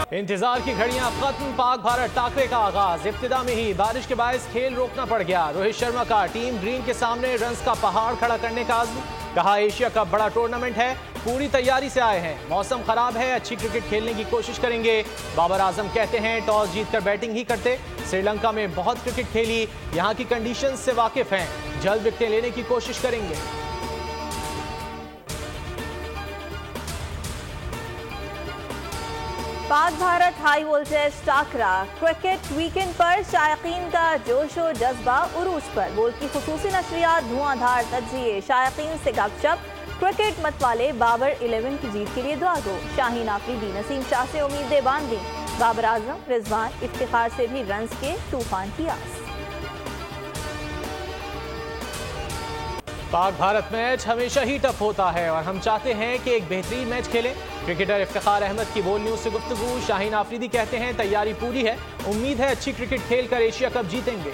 इंतजार की घड़ियां खत्म, पाक भारत टाकरे का आगाज। इब्तिदा में ही बारिश के बायस खेल रोकना पड़ गया। रोहित शर्मा का टीम ग्रीन के सामने रन्स का पहाड़ खड़ा करने का आज़्म। कहा एशिया कप बड़ा टूर्नामेंट है, पूरी तैयारी से आए हैं। मौसम खराब है, अच्छी क्रिकेट खेलने की कोशिश करेंगे। बाबर आजम कहते हैं टॉस जीतकर बैटिंग ही करते। श्रीलंका में बहुत क्रिकेट खेली, यहाँ की कंडीशन से वाकिफ हैं, जल्द विकेटें लेने की कोशिश करेंगे। पाक भारत हाई वोल्टेज टाकरा। क्रिकेट वीकेंड पर शायकीन का जोशो जज्बा उरूज पर। बोल की खुसूसी नशरियात, धुआंधार तज्जिए, शायकीन से गपशप। क्रिकेट मत वाले बाबर 11 की जीत के लिए दुआ दो। शाहीन आफरीदी, नसीम शाह से उम्मीदें बांध दी। बाबर आजम, रिजवान, इफ्तिखार से भी रन्स के तूफान की आस। पाक भारत मैच हमेशा ही टफ होता है और हम चाहते हैं कि एक बेहतरीन मैच खेलें। क्रिकेटर इफ्तिखार अहमद की बोल न्यूज से गुफ्तगू। शाहीन आफरीदी कहते हैं तैयारी पूरी है, उम्मीद है अच्छी क्रिकेट खेलकर एशिया कप जीतेंगे।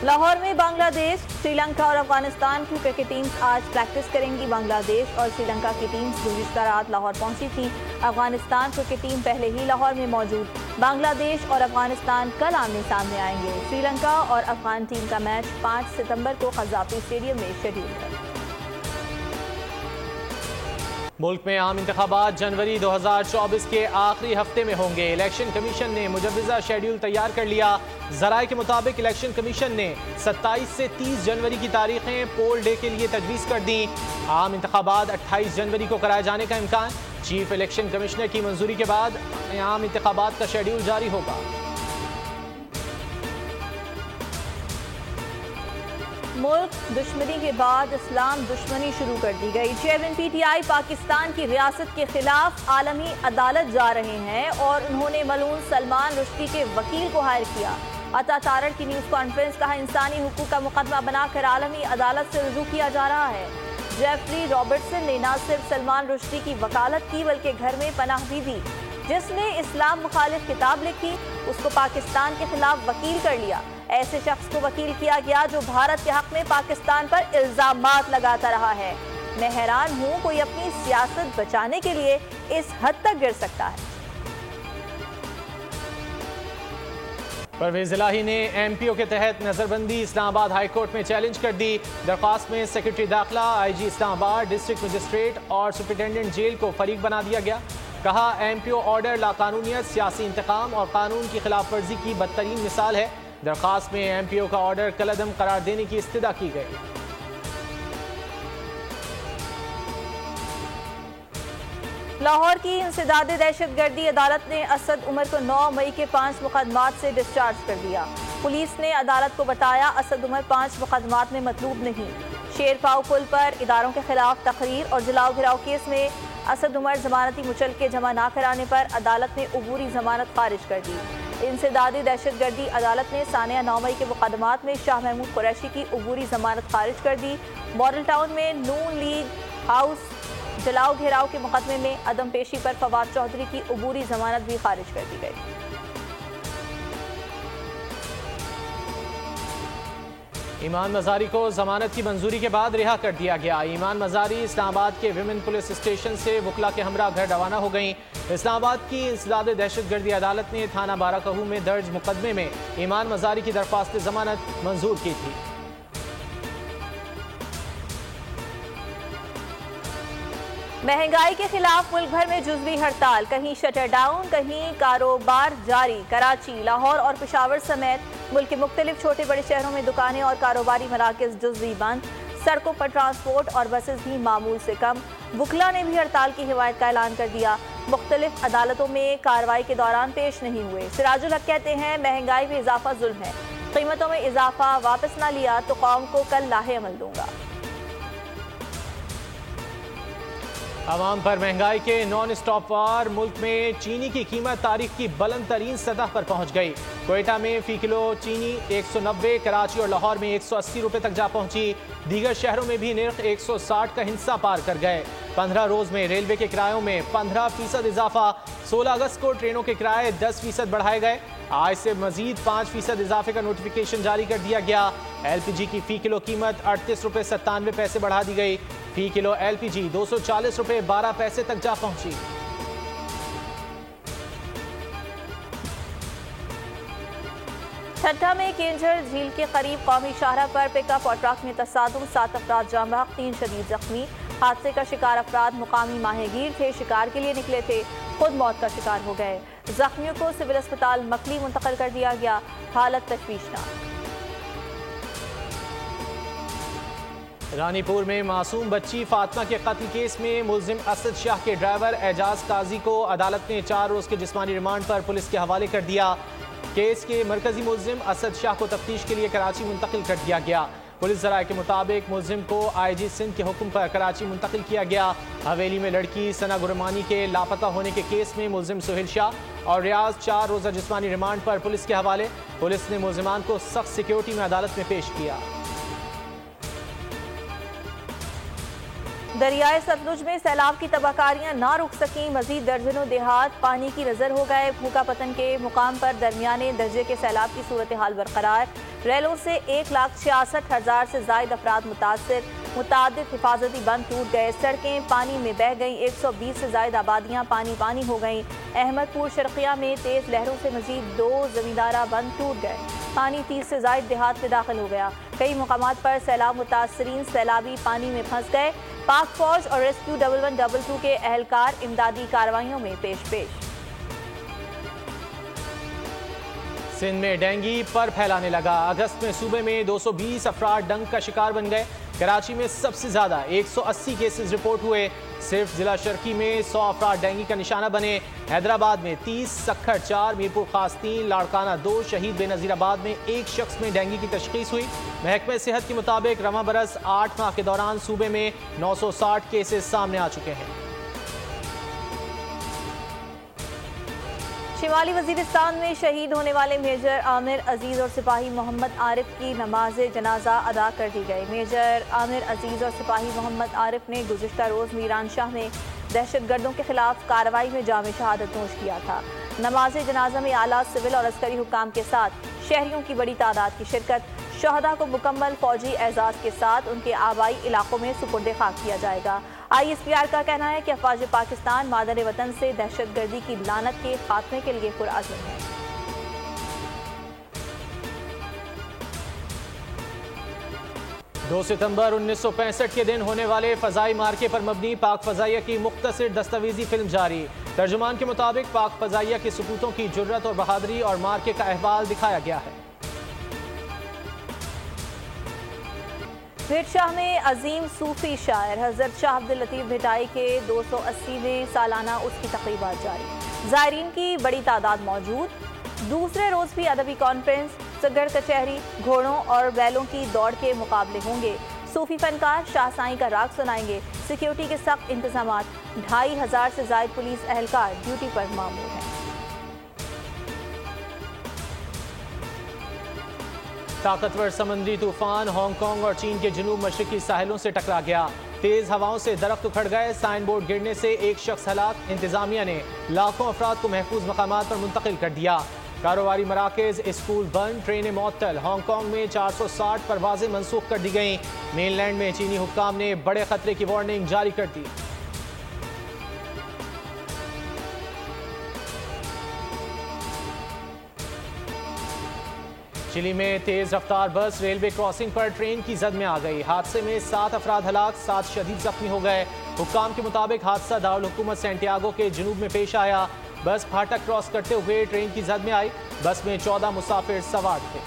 लाहौर में बांग्लादेश, श्रीलंका और अफगानिस्तान की क्रिकेट टीम्स आज प्रैक्टिस करेंगी। बांग्लादेश और श्रीलंका की टीम्स गुज़िश्ता रात लाहौर पहुंची थी। अफगानिस्तान क्रिकेट टीम पहले ही लाहौर में मौजूद। बांग्लादेश और अफगानिस्तान कल आमने सामने आएंगे। श्रीलंका और अफगान टीम का मैच 5 सितंबर को क़ज़ाफ़ी स्टेडियम में शेड्यूल है। मुल्क में आम इंतखाबात जनवरी 2024 के आखिरी हफ्ते में होंगे। इलेक्शन कमीशन ने मुजव्वज़ा शेड्यूल तैयार कर लिया। ज़राए के मुताबिक इलेक्शन कमीशन ने 27 से 30 जनवरी की तारीखें पोल डे के लिए तजवीज़ कर दी। आम इंतखाबात 28 जनवरी को कराए जाने का इम्कान। चीफ इलेक्शन कमिश्नर की मंजूरी के बाद आम इंतखाबात का शेड्यूल जारी होगा। मुल्क दुश्मनी के बाद इस्लाम दुश्मनी शुरू कर दी गई। चेयरमैन PTI पाकिस्तान की रियासत के खिलाफ आलमी अदालत जा रहे हैं और उन्होंने मलून सलमान रुश्दी के वकील को हायर किया। अता तारड़ की न्यूज़ कॉन्फ्रेंस। कहा इंसानी हुकूक का मुकदमा बनाकर आलमी अदालत से रुजू किया जा रहा है। जेफरी रॉबर्टसन ने न सिर्फ सलमान रुश्दी की वकालत की बल्कि घर में पनाह भी दी। जिसने इस्लाम मुखालिफ किताब लिखी उसको पाकिस्तान के खिलाफ वकील कर लिया। ऐसे शख्स को वकील किया गया जो भारत के हक में पाकिस्तान पर इल्जामात लगाता रहा है। मैं हैरान हूं कोई अपनी सियासत बचाने के लिए इस हद तक गिर सकता है। परवेज इलाही ने MPO के तहत नजरबंदी इस्लामाबाद हाई कोर्ट में चैलेंज कर दी। दरख्वास्त में सेक्रेटरी दाखिला, IG इस्लामाबाद, डिस्ट्रिक्ट मजिस्ट्रेट और सुपरिटेंडेंट जेल को फरीक बना दिया गया। कहा MPO ऑर्डर लाकानूनियत, सियासी इंतकाम और कानून की खिलाफ वर्जी की बदतरीन मिसाल है। दरख्वास्त में MPO का ऑर्डर कलअदम करार देने की इस्तदा की गई। लाहौर की इंसदादे दहशतगर्दी अदालत ने असद उमर को 9 मई के 5 मुकदमात से डिस्चार्ज कर दिया। पुलिस ने अदालत को बताया असद उमर 5 मुकदमात में मतलूब नहीं। शेरपाव पुल पर इदारों के खिलाफ तकरीर और जलाओ घिराव केस में असद उमर जमानती मुचलके जमा न कराने पर अदालत ने अबूरी जमानत खारिज कर दी। इंसदादी दहशतगर्दी अदालत ने सानिया 9 मई के मुकदमात में शाह महमूद कुरैशी की अबूरी जमानत खारिज कर दी। मॉडल टाउन में नून लीग हाउस जलाओ घेराव के मुकदमे में अदम पेशी पर फवाद चौधरी की अबूरी जमानत भी खारिज कर दी गई। ईमान मजारी को जमानत की मंजूरी के बाद रिहा कर दिया गया। ईमान मजारी इस्लामाबाद के विमेन पुलिस स्टेशन से वकला के हमरा घर रवाना हो गईं। इस्लामाबाद की इंसदादे दहशतगर्दी अदालत ने थाना बाराकहू में दर्ज मुकदमे में ईमान मजारी की दरख्वास्त जमानत मंजूर की थी। महंगाई के खिलाफ मुल्क भर में जुज़वी हड़ताल। कहीं शटर डाउन, कहीं कारोबार जारी। कराची, लाहौर और पेशावर समेत मुल्क के मुख्तलिफ छोटे बड़े शहरों में दुकानें और कारोबारी मराकज़ जुज़वी बंद। सड़कों पर ट्रांसपोर्ट और बसेस भी मामूल से कम। वकला ने भी हड़ताल की हिमायत का ऐलान कर दिया। मुख्तलिफ अदालतों में कार्रवाई के दौरान पेश नहीं हुए। सिराजुल हक कहते हैं महंगाई में इजाफा जुल्म है, कीमतों में इजाफा वापस ना लिया तो कौम को कल लाहे अमल दूंगा। आवाम पर महंगाई के नॉन स्टॉप वार। मुल्क में चीनी की कीमत तारीख की बुलंद तरीन सतह पर पहुंच गई। कोयटा में फी किलो चीनी 190, कराची और लाहौर में 180 रुपए तक जा पहुंची। दीगर शहरों में भी निर्ख 160 का हिस्सा पार कर गए। 15 रोज में रेलवे के किरायों में 15% इजाफा। 16 अगस्त को ट्रेनों के किराए 10% बढ़ाए गए। आज से मजीद 5% इजाफे का नोटिफिकेशन जारी कर दिया गया। LPG की फी किलो कीमत 38 रुपये 97 पैसे बढ़ा दी गई। फी किलो LPG 240 रुपये 12 पैसे तक जा पहुंची। ठट्टा में केंझर झील के करीब कौमी शाहरा पर पिकअप और ट्रक में तसादुम, 7 अफराद जाम बहक, 3 शदीद जख्मी। हादसे का शिकार अफराद मुकामी माहीगीर थे, शिकार के लिए निकले थे, खुद मौत का शिकार हो गए। जख्मियों को सिविल अस्पताल मकली मुंतकिल कर दिया गया, हालत तशवीशनाक। रानीपुर में मासूम बच्ची फातिमा के कत्ल केस में मुलजिम असद शाह के ड्राइवर एजाज काजी को अदालत ने 4 रोज के जिस्मानी रिमांड पर पुलिस के हवाले कर दिया। केस के मरकजी मुलजिम असद शाह को तफ्तीश के लिए कराची मुंतकिल कर दिया गया। पुलिस जराये के मुताबिक मुलजिम को IG सिंध के हुक्म पर कराची मुंतकिल किया गया। हवेली में लड़की सना गुरमानी के लापता होने के केस में मुलजिम सुहेल शाह और रियाज 4 रोजा जिस्मानी रिमांड पर पुलिस के हवाले। पुलिस ने मुलजिमान को सख्त सिक्योरिटी में अदालत में पेश किया। दरियाए सतलुज में सैलाब की तबाहकारियां ना रुक सकीं, मजीद दर्जनों देहात पानी की नजर हो गए। भूखा पतन के मुकाम पर दरमियाने दर्जे के सैलाब की सूरत हाल बरकरार। रेलों से 1,66,000 से जायद अफराद मुतासर, मुतादिद हिफाजती बंद टूट गए, सड़कें पानी में बह गईं, 120 से जायद आबादियां पानी पानी हो गईं। अहमदपुर शर्किया में तेज लहरों से मजीद 2 जमींदारा बंद टूट गए, पानी 30 से जायद देहात में दाखिल हो गया। कई मुकामात पर सैलाब मुतासरीन सैलाबी पानी में फंस गए। पाक फौज और रेस्क्यू 1112 के एहलकार इमदादी कार्रवाइयों में पेश। सिंध में डेंगू पर फैलाने लगा। अगस्त में सूबे में 220 अफराद डंग का शिकार बन गए। कराची में सबसे ज्यादा 180 केसेस रिपोर्ट हुए। सिर्फ जिला शर्की में 100 अफराद डेंगू का निशाना बने। हैदराबाद में 30, सक्खर 4, मीरपुर खास 3, लाड़काना 2, शहीद बेनजीराबाद में 1 शख्स में डेंगू की तशखीस हुई। महकमे सेहत के मुताबिक रवां बरस 8 माह के दौरान सूबे में 960 केसेस सामने आ चुके हैं। शिमाली वजीरिस्तान में शहीद होने वाले मेजर आमिर अजीज और सिपाही मोहम्मद आरिफ की नमाज जनाजा अदा कर दी गई। मेजर आमिर अजीज और सिपाही मोहम्मद आरिफ ने गुज़िश्ता रोज़ मीरान शाह में दहशतगर्दों के खिलाफ कार्रवाई में जाम शहादत नोश किया था। नमाज जनाजा में आला सिविल और अस्करी हुक्काम के साथ शहरियों की बड़ी तादाद की शिरकत। शहदा को मुकम्मल फौजी एजाज के साथ उनके आबाई इलाकों में सुपुर्द खाक किया जाएगा। ISPR का कहना है कि अफवाज पाकिस्तान मादर वतन से दहशतगर्दी की लानत के खात्मे के लिए पुरअज़्म है। 2 सितंबर 1965 के दिन होने वाले फ़ज़ाई मार्के पर मबनी पाक फ़ज़ाइया की मुख्तसर दस्तावेजी फिल्म जारी। तर्जुमान के मुताबिक पाक फ़ज़ाइया के सपूतों की जुर्रत और बहादुरी और मार्के का अहवाल दिखाया गया है। शाह में अजीम सूफी शायर हज़रत शाह अब्दुल लतीफ़ भिटाई के 280वें सालाना उसकी तक़रीबात जारी। ज़ायरीन की बड़ी तादाद मौजूद। दूसरे रोज़ भी अदबी कॉन्फ्रेंस, सगर कचहरी, घोड़ों और बैलों की दौड़ के मुकाबले होंगे। सूफी फनकार शाह साईं का राग सुनाएंगे। सिक्योरिटी के सख्त इंतजाम, 2500 से ज़ायद पुलिस एहलकार ड्यूटी पर मामूर हैं। ताकतवर समुद्री तूफान हांगकांग और चीन के जनूब मशरकी साहिलों से टकरा गया। तेज हवाओं से दरख्त उखड़ गए। साइन बोर्ड गिरने से 1 शख्स हलाक। इंतजामिया ने लाखों अफराद को महफूज मकामात पर मुंतकिल कर दिया। कारोबारी मराकज, स्कूल बंद, ट्रेनें मुअत्तल। हांगकांग में 460 परवाजें मनसूख कर दी गईं। मेनलैंड में चीनी हुक्काम ने बड़े खतरे की वार्निंग जारी कर दी। चिली में तेज रफ्तार बस रेलवे क्रॉसिंग पर ट्रेन की जद में आ गई। हादसे में 7 अफराद हलाक, 7 शदीद जख्मी हो गए। हुक्काम के मुताबिक हादसा दारुल हुकूमत सैंटियागो के जनूब में पेश आया। बस फाटक क्रॉस करते हुए ट्रेन की जद में आई। बस में 14 मुसाफिर सवार थे।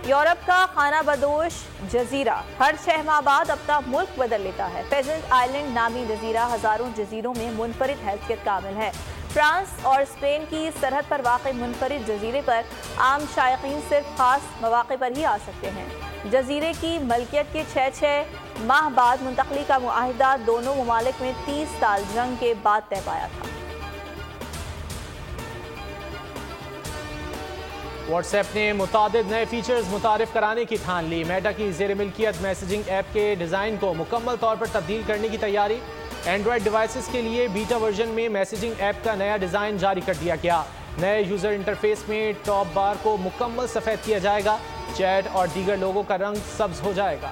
यूरोप का खाना बदोश जजीरा हर 6 माह बाद अपना मुल्क बदल लेता है। फेजेंट आइलैंड नामी जजीरा हजारों जजीरों में मुनफरिद हैसियत काबिल है। फ्रांस और स्पेन की सरहद पर वाक़ई मुनफरिद जजीरे पर आम शायकीन सिर्फ खास मौक़े पर ही आ सकते हैं। जजीरे की मलकियत के 6 माह बाद मुंतकली का मुआहिदा दोनों ममालिक में 30 साल जंग के बाद तय पाया था। व्हाट्सएप ने मुतादिद नए फीचर्स मुतारिफ कराने की ठान ली। मेटा की ज़ेर मिल्कियत मैसेजिंग ऐप के डिज़ाइन को मुकम्मल तौर पर तब्दील करने की तैयारी। एंड्रॉयड डिवाइसेस के लिए बीटा वर्जन में मैसेजिंग ऐप का नया डिज़ाइन जारी कर दिया गया। नए यूज़र इंटरफेस में टॉप बार को मुकम्मल सफ़ेद किया जाएगा। चैट और दीगर लोगों का रंग सब्ज हो जाएगा।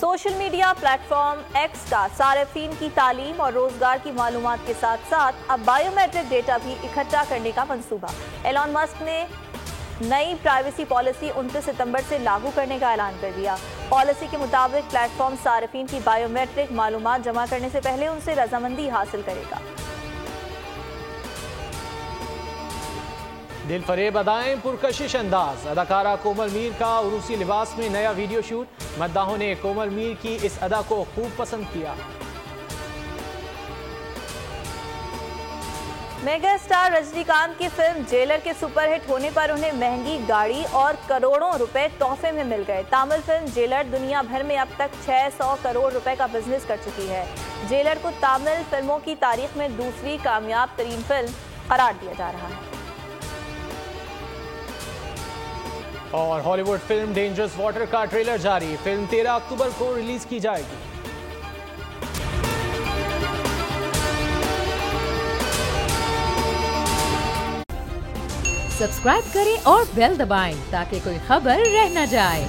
सोशल मीडिया प्लेटफॉर्म एक्स का सार्फिन की तालीम और रोजगार की मालूमात के साथ साथ अब बायोमेट्रिक डेटा भी इकट्ठा करने का मंसूबा। एलॉन मस्क ने नई प्राइवेसी पॉलिसी 29 सितंबर से लागू करने का ऐलान कर दिया। पॉलिसी के मुताबिक प्लेटफॉर्म सार्फिन की बायोमेट्रिक मालूमात जमा करने से पहले उनसे रजामंदी हासिल करेगा। दिल फरेब अदाएं, पुरकशिश अंदाज। अदाकारा कोमल मीर का उरूसी लिबास में नया वीडियो शूट। मद्दाहों ने कोमल मीर की इस अदा को खूब पसंद किया। मेगा स्टार रजनीकांत की फिल्म जेलर के सुपरहिट होने पर उन्हें महंगी गाड़ी और करोड़ों रुपए तोहफे में मिल गए। तामिल फिल्म जेलर दुनिया भर में अब तक 600 करोड़ रुपए का बिजनेस कर चुकी है। जेलर को तामिल फिल्मों की तारीख में दूसरी कामयाब तरीन फिल्म करार दिया जा रहा है। और हॉलीवुड फिल्म डेंजरस वाटर का ट्रेलर जारी। फिल्म 13 अक्टूबर को रिलीज की जाएगी। सब्सक्राइब करें और बेल दबाएं ताकि कोई खबर रह न जाए।